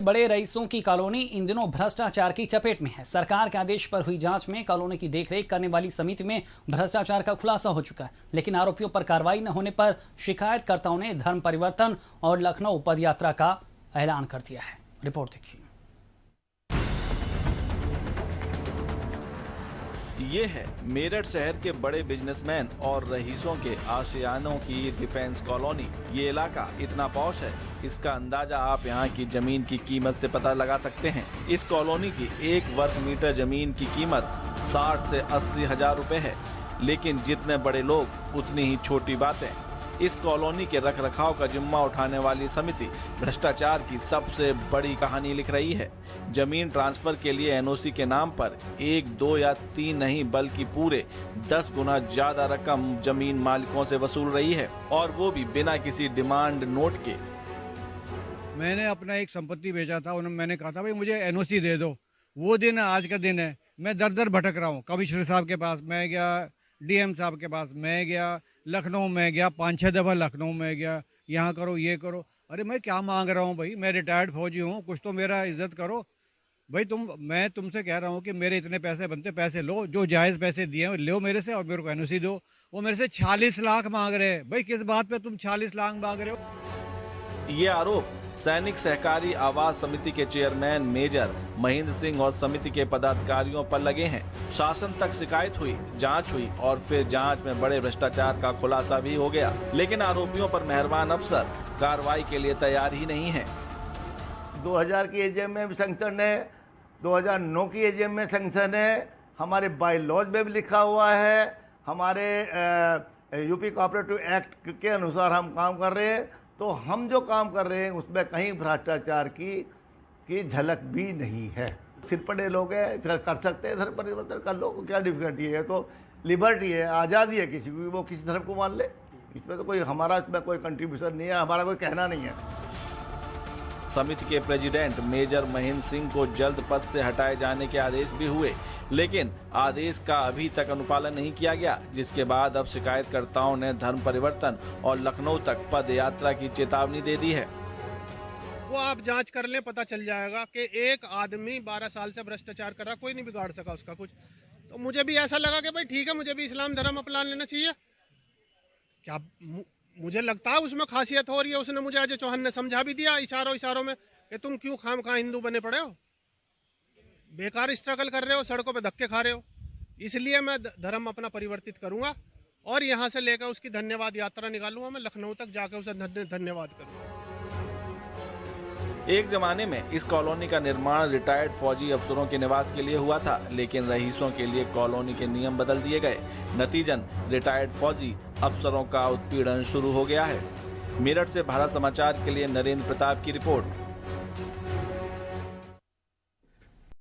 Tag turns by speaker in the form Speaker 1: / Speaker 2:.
Speaker 1: बड़े रईसों की कॉलोनी इन दिनों भ्रष्टाचार की चपेट में है। सरकार के आदेश पर हुई जांच में कॉलोनी की देखरेख करने वाली समिति में भ्रष्टाचार का खुलासा हो चुका है, लेकिन आरोपियों पर कार्रवाई न होने पर शिकायतकर्ताओं ने धर्म परिवर्तन और लखनऊ पदयात्रा का ऐलान कर दिया है। रिपोर्ट देखिए।
Speaker 2: ये है मेरठ शहर के बड़े बिजनेसमैन और रईसों के आशियानों की डिफेंस कॉलोनी। ये इलाका इतना पॉश है, इसका अंदाजा आप यहाँ की जमीन की कीमत से पता लगा सकते हैं। इस कॉलोनी की 1 वर्ग मीटर जमीन की कीमत 60 से 80 हजार रुपए है, लेकिन जितने बड़े लोग उतनी ही छोटी बातें। इस कॉलोनी के रखरखाव का जिम्मा उठाने वाली समिति भ्रष्टाचार की सबसे बड़ी कहानी लिख रही है। जमीन ट्रांसफर के लिए एनओसी के नाम पर 1, 2 या 3 नहीं बल्कि पूरे 10 गुना ज्यादा रकम जमीन मालिकों से वसूल रही है, और वो भी बिना किसी डिमांड नोट के।
Speaker 3: मैंने अपना एक संपत्ति बेचा था, मैंने कहा था भाई मुझे एनओसी दे दो। वो दिन आज का दिन है, मैं दर दर भटक रहा हूँ। कमिश्नर साहब के पास मैं गया, डीएम साहब के पास मैं गया, लखनऊ में गया, 5-6 दफ़ा लखनऊ में गया, यहाँ करो ये करो। अरे मैं क्या मांग रहा हूँ भाई, मैं रिटायर्ड फौजी हूँ, कुछ तो मेरा इज्जत करो भाई। मैं तुमसे कह रहा हूँ कि मेरे इतने पैसे बनते, पैसे लो, जो जायज़ पैसे दिए हैं लो मेरे से, और मेरे को एनओसी दो। वो मेरे से 40 लाख मांग रहे हैं। भाई किस बात पे तुम 40 लाख मांग रहे हो?
Speaker 2: ये आरोप सैनिक सहकारी आवास समिति के चेयरमैन मेजर महेंद्र सिंह और समिति के पदाधिकारियों पर लगे हैं। शासन तक शिकायत हुई, जांच हुई और फिर जांच में बड़े भ्रष्टाचार का खुलासा भी हो गया, लेकिन आरोपियों पर मेहरबान अफसर कार्रवाई के लिए तैयार ही नहीं है।
Speaker 4: 2000 की एजीएम में भी सैंक्शन है, 2009 की एजीएम में सैंक्शन है, हमारे बाई लॉज में भी लिखा हुआ है, हमारे यूपी कोऑपरेटिव एक्ट के अनुसार हम काम कर रहे हैं। तो हम जो काम कर रहे हैं उसमें कहीं भ्रष्टाचार की झलक भी नहीं है। सिर पड़े लोग हैं, कर सकते हैं धर्म परिवर्तन कर लो, क्या डिफिकल्टी है? तो लिबर्टी है, आज़ादी है किसी को, वो किसी धर्म को मान ले। इसमें तो कोई हमारा इसमें कोई कंट्रीब्यूशन नहीं है, हमारा कोई कहना नहीं है।
Speaker 2: समिति के प्रेसिडेंट मेजर महेंद्र सिंह को जल्द पद से हटाए जाने के आदेश भी हुए, लेकिन आदेश का अभी तक अनुपालन नहीं किया गया, जिसके बाद अब शिकायतकर्ताओं ने धर्म परिवर्तन और लखनऊ तक पद यात्रा की चेतावनी दे दी है।
Speaker 5: वो आप जांच कर लें, पता चल जाएगा कि एक आदमी 12 साल से भ्रष्टाचार कर रहा, कोई नहीं बिगाड़ सका उसका कुछ। तो मुझे भी ऐसा लगा कि भाई ठीक है, मुझे भी इस्लाम धर्म अपना लेना चाहिए। क्या मुझे लगता है उसमें खासियत हो रही है। उसने मुझे अजय चौहान ने समझा भी दिया इशारों में कि तुम क्यों खामखा हिंदू बने पड़े हो, बेकार स्ट्रगल कर रहे हो, सड़कों पे धक्के खा रहे हो। इसलिए मैं धर्म अपना परिवर्तित करूंगा और यहाँ से लेकर उसकी धन्यवाद यात्रा निकालूंगा। मैं लखनऊ तक जाकर उसे धन्यवाद करूंगा।
Speaker 2: एक जमाने में इस कॉलोनी का निर्माण रिटायर्ड फौजी अफसरों के निवास के लिए हुआ था, लेकिन रईसों के लिए कॉलोनी के नियम बदल दिए गए। नतीजन रिटायर्ड फौजी अफसरों का उत्पीड़न शुरू हो गया है। मेरठ से भारत समाचार के लिए नरेंद्र प्रताप की रिपोर्ट।